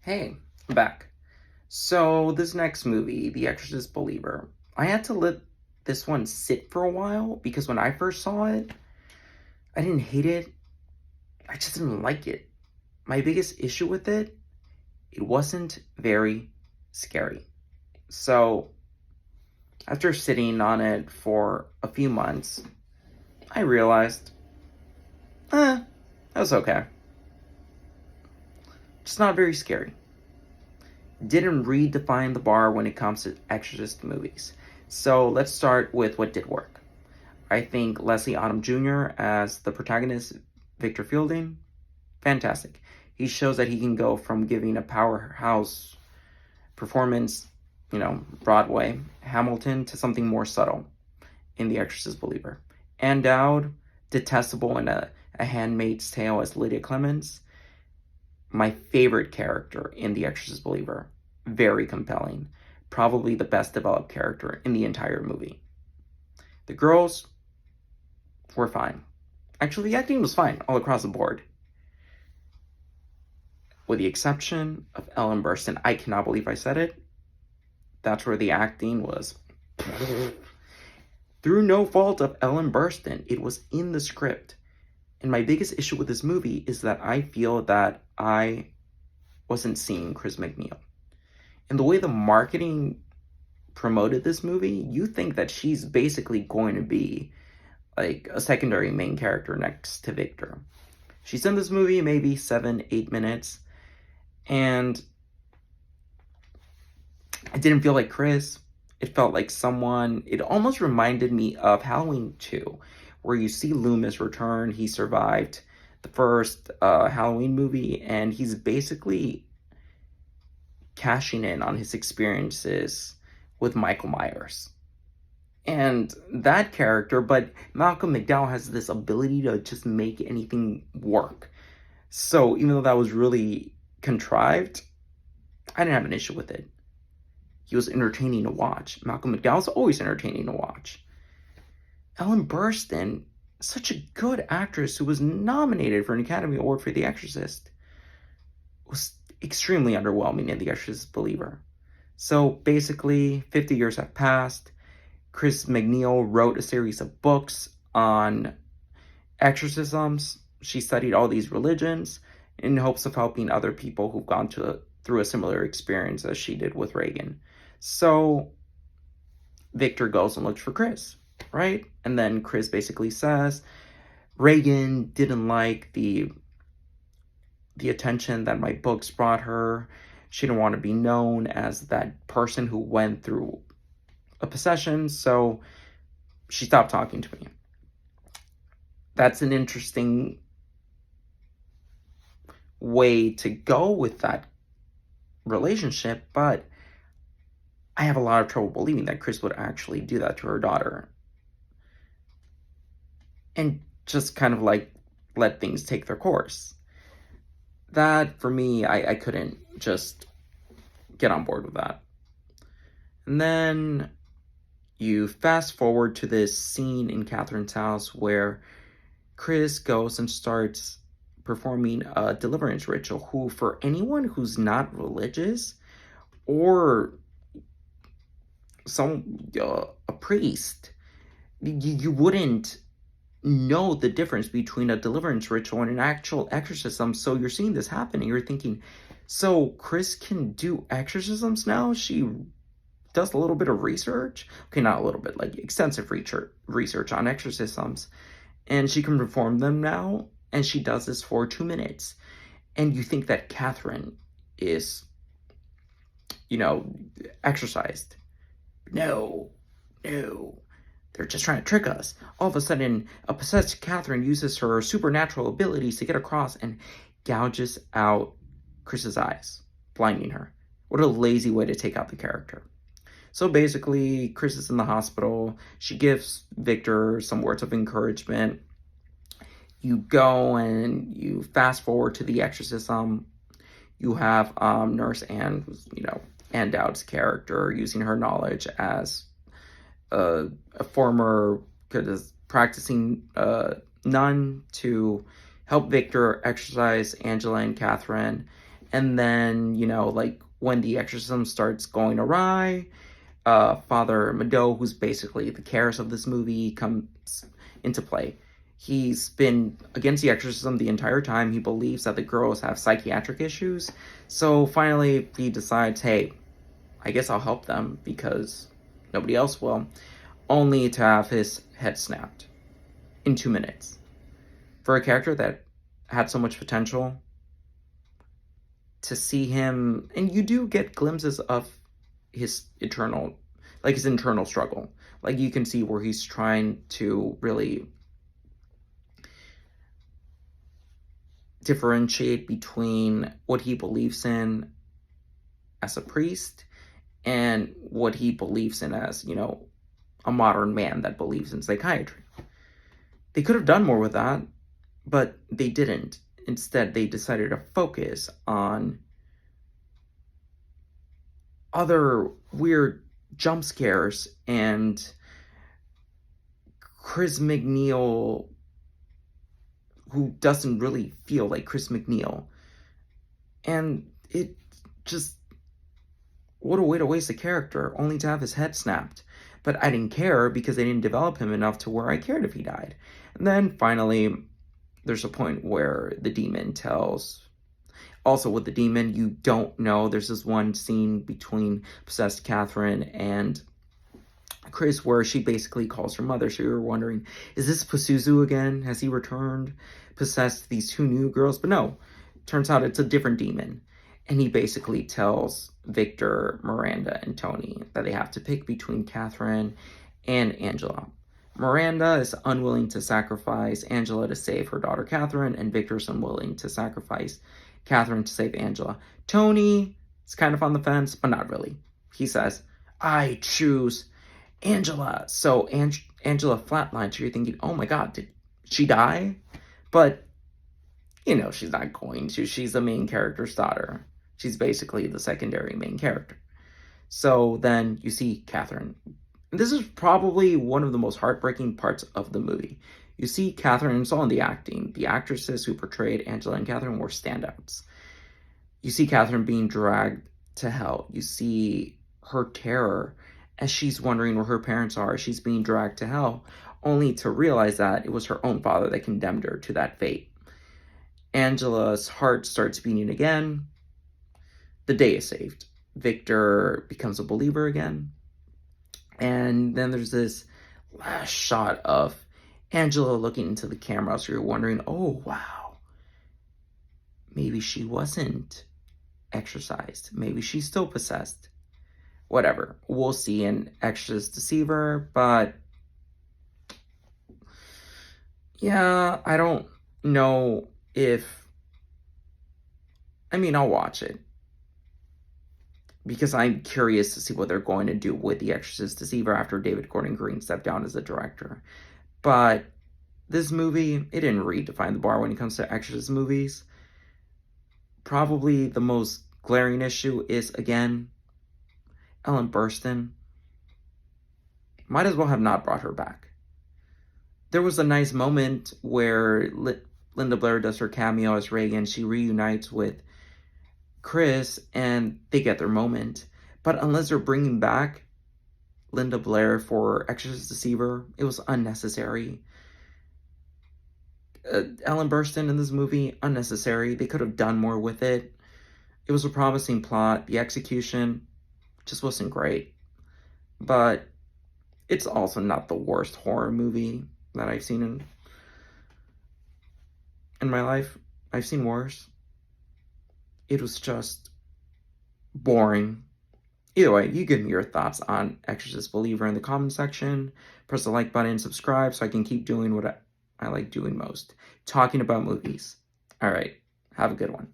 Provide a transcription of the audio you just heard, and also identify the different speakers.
Speaker 1: Hey, I'm back. So, this next movie, The Exorcist Believer, I had to let this one sit for a while because when I first saw it, I didn't hate it. I just didn't like it. My biggest issue with it wasn't very scary. So, after sitting on it for a few months, I realized, that was okay. Just not very scary. Didn't redefine the bar when it comes to Exorcist movies. So let's start with what did work. I think Leslie Odom Jr. as the protagonist, Victor Fielding, fantastic. He shows that he can go from giving a powerhouse performance, Broadway, Hamilton, to something more subtle in The Exorcist Believer. Ann Dowd, detestable in a Handmaid's Tale as Lydia Clemens, my favorite character in The Exorcist Believer. Very compelling. Probably the best developed character in the entire movie. The girls were fine. Actually, the acting was fine all across the board. With the exception of Ellen Burstyn. I cannot believe I said it. That's where the acting was. Through no fault of Ellen Burstyn, it was in the script. And my biggest issue with this movie is that I feel that I wasn't seeing Chris McNeil. And the way the marketing promoted this movie, you think that she's basically going to be like a secondary main character next to Victor. She's in this movie maybe 7-8 minutes, and it didn't feel like Chris. It felt like someone, it almost reminded me of Halloween 2, where you see Loomis return. He survived the first Halloween movie, and he's basically cashing in on his experiences with Michael Myers. And that character, but Malcolm McDowell has this ability to just make anything work. So even though that was really contrived, I didn't have an issue with it. He was entertaining to watch. Malcolm McDowell's always entertaining to watch. Ellen Burstyn, such a good actress who was nominated for an Academy Award for The Exorcist, was extremely underwhelming in The Exorcist Believer. So basically, 50 years have passed. Chris McNeil wrote a series of books on exorcisms. She studied all these religions in hopes of helping other people who've gone through a similar experience as she did with Reagan. So Victor goes and looks for Chris, right? And then Chris basically says, Reagan didn't like the attention that my books brought her. She didn't want to be known as that person who went through a possession, so she stopped talking to me. That's an interesting way to go with that relationship, but I have a lot of trouble believing that Chris would actually do that to her daughter. And just kind of like let things take their course. That, for me, I couldn't just get on board with that. And then you fast forward to this scene in Catherine's house where Chris goes and starts performing a deliverance ritual, who, for anyone who's not religious or a priest, you wouldn't know the difference between a deliverance ritual and an actual exorcism. So you're seeing this happen and you're thinking, so Chris can do exorcisms now? She does a little bit of research. Okay, not a little bit, like extensive research on exorcisms. And she can perform them now. And she does this for 2 minutes. And you think that Catherine is, exorcised. No. They're just trying to trick us. All of a sudden, a possessed Catherine uses her supernatural abilities to get across and gouges out Chris's eyes, blinding her. What a lazy way to take out the character. So basically, Chris is in the hospital. She gives Victor some words of encouragement. You go and you fast forward to the exorcism. You have Nurse Anne, Ann Dowd's character, using her knowledge as a former practicing nun to help Victor exorcise Angela and Catherine. And then, like when the exorcism starts going awry, Father Mado, who's basically the Karis of this movie, comes into play. He's been against the exorcism the entire time. He believes that the girls have psychiatric issues. So finally, he decides, hey, I guess I'll help them because nobody else will. Only to have his head snapped in 2 minutes. For a character that had so much potential, to see him, and you do get glimpses of his his internal struggle. Like you can see where he's trying to really differentiate between what he believes in as a priest and what he believes in as, a modern man that believes in psychiatry. They could have done more with that, but they didn't. Instead, they decided to focus on other weird jump scares and Chris McNeil, who doesn't really feel like Chris McNeil. And it just, what a way to waste a character, only to have his head snapped. But I didn't care because they didn't develop him enough to where I cared if he died. And then finally, there's a point where the demon tells. Also, with the demon, you don't know. There's this one scene between possessed Catherine and Chris where she basically calls her mother. So you're wondering, is this Pazuzu again? Has he returned? Possessed these two new girls? But no, turns out it's a different demon. And he basically tells Victor, Miranda, and Tony that they have to pick between Catherine and Angela. Miranda is unwilling to sacrifice Angela to save her daughter Catherine, and Victor's unwilling to sacrifice Catherine to save Angela. Tony is kind of on the fence, but not really. He says, I choose Angela. So Angela flatlines. You're thinking, oh my god, did she die? But, she's not going to. She's the main character's daughter. She's basically the secondary main character. So then you see Catherine. This is probably one of the most heartbreaking parts of the movie. You see Catherine, and it's all in the acting. The actresses who portrayed Angela and Catherine were standouts. You see Catherine being dragged to hell. You see her terror as she's wondering where her parents are. She's being dragged to hell, only to realize that it was her own father that condemned her to that fate. Angela's heart starts beating again. The day is saved. Victor becomes a believer again. And then there's this last shot of Angela looking into the camera, so you're wondering, oh, wow, maybe she wasn't exorcised. Maybe she's still possessed. Whatever. We'll see in Exorcist Deceiver, but yeah, I don't know if... I'll watch it. Because I'm curious to see what they're going to do with The Exorcist Deceiver after David Gordon Green stepped down as the director. But this movie, it didn't redefine the bar when it comes to Exorcist movies. Probably the most glaring issue is, again, Ellen Burstyn. Might as well have not brought her back. There was a nice moment where Linda Blair does her cameo as Reagan. She reunites with Chris, and they get their moment. But unless they're bringing back Linda Blair for Exorcist Deceiver, it was unnecessary. Ellen Burstyn in this movie, unnecessary. They could have done more with it. It was a promising plot. The execution just wasn't great. But it's also not the worst horror movie that I've seen in my life. I've seen worse. It was just boring. Either way, you give me your thoughts on Exorcist Believer in the comment section. Press the like button, subscribe so I can keep doing what I like doing most. Talking about movies. Alright, have a good one.